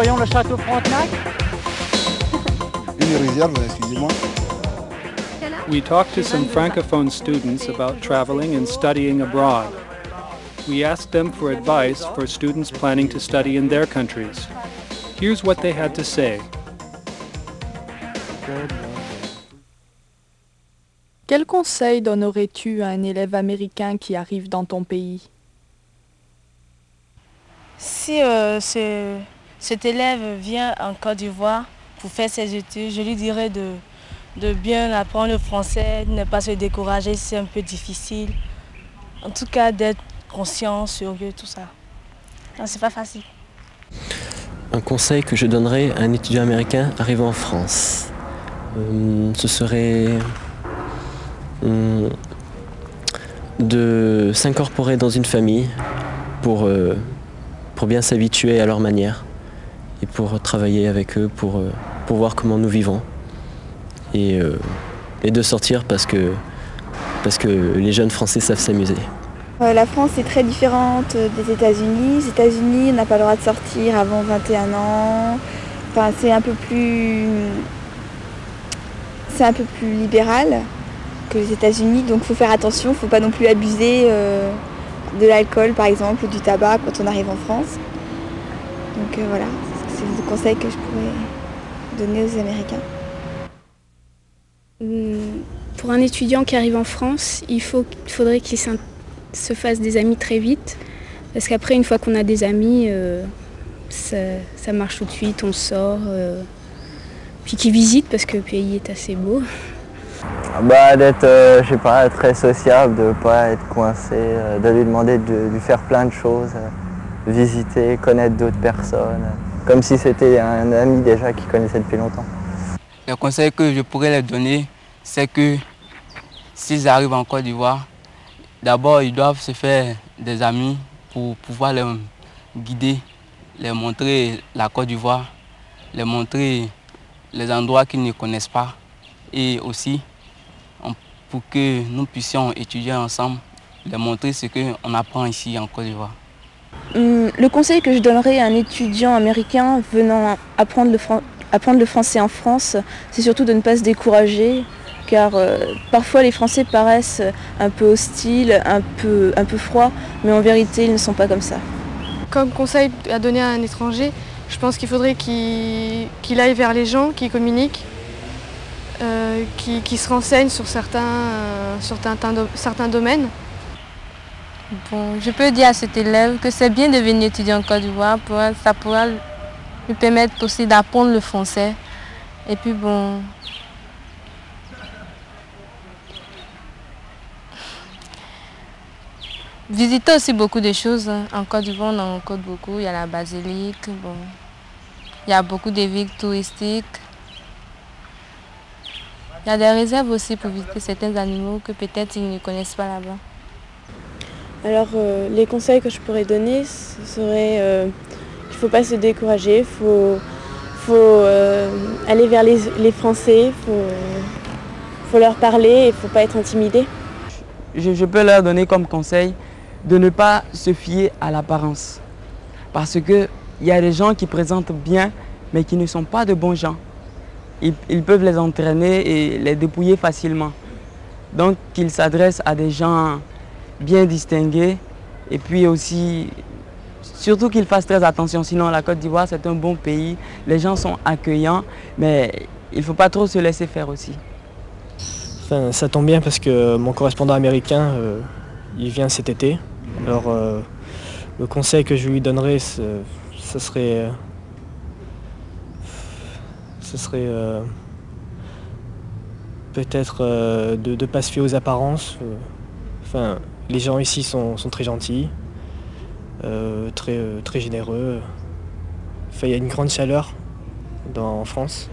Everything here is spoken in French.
voyons le château Frontenac. Une réserve, excusez-moi. We talked to some Francophone students about traveling and studying abroad. We asked them for advice for students planning to study in their countries. Here's what they had to say. Quel conseil donnerais-tu à un élève américain qui arrive dans ton pays? Si cet élève vient en Côte d'Ivoire pour faire ses études, je lui dirais de bien apprendre le français, de ne pas se décourager si c'est un peu difficile. En tout cas, d'être conscient, sérieux, tout ça. Non, c'est pas facile. Un conseil que je donnerais à un étudiant américain arrivant en France, ce serait de s'incorporer dans une famille pour bien s'habituer à leur manière et pour travailler avec eux, pour voir comment nous vivons et de sortir parce que les jeunes Français savent s'amuser. La France est très différente des États-Unis. Les États-Unis, on n'a pas le droit de sortir avant 21 ans. Enfin, c'est un peu plus libéral que les États-Unis, donc il faut faire attention, il ne faut pas non plus abuser de l'alcool par exemple ou du tabac quand on arrive en France. Donc voilà, c'est le conseil que je pourrais donner aux Américains. Pour un étudiant qui arrive en France, il faudrait qu'il se fasse des amis très vite, parce qu'après une fois qu'on a des amis, ça marche tout de suite, on sort, puis qu'il visite parce que le pays est assez beau. D'être, je sais pas, très sociable, de ne pas être coincé, de lui demander de lui faire plein de choses, visiter, connaître d'autres personnes, comme si c'était un ami déjà qu'il connaissait depuis longtemps. Le conseil que je pourrais leur donner, c'est que s'ils arrivent en Côte d'Ivoire, d'abord ils doivent se faire des amis pour pouvoir les guider, les montrer la Côte d'Ivoire, les montrer les endroits qu'ils ne connaissent pas et aussi pour que nous puissions étudier ensemble, les montrer ce qu'on apprend ici en Côte d'Ivoire. Le conseil que je donnerais à un étudiant américain venant apprendre le français en France, c'est surtout de ne pas se décourager, car parfois les Français paraissent un peu hostiles, un peu froids, mais en vérité ils ne sont pas comme ça. Comme conseil à donner à un étranger, je pense qu'il faudrait qu'il aille vers les gens, qu'il communique, qu'il se renseigne sur certains domaines. Bon, je peux dire à cet élève que c'est bien de venir étudier en Côte d'Ivoire, ça pourra lui permettre aussi d'apprendre le français. Et puis bon, visiter aussi beaucoup de choses. En Côte d'Ivoire, on en rencontre beaucoup. Il y a la basilique, bon, il y a beaucoup de villes touristiques. Il y a des réserves aussi pour visiter certains animaux que peut-être ils ne connaissent pas là-bas. Alors les conseils que je pourrais donner, ce serait qu'il ne faut pas se décourager, il faut aller vers les Français, faut leur parler et il ne faut pas être intimidé. Je peux leur donner comme conseil de ne pas se fier à l'apparence. Parce qu'il y a des gens qui présentent bien mais qui ne sont pas de bons gens. Ils peuvent les entraîner et les dépouiller facilement. Donc qu'ils s'adressent à des gens bien distingués et puis aussi, surtout qu'ils fassent très attention, sinon la Côte d'Ivoire c'est un bon pays, les gens sont accueillants, mais il ne faut pas trop se laisser faire aussi. Enfin, ça tombe bien parce que mon correspondant américain, il vient cet été. Alors le conseil que je lui donnerais, ce serait peut-être de ne pas se fier aux apparences. Enfin, les gens ici sont très gentils, très généreux. Enfin, il y a une grande chaleur en France.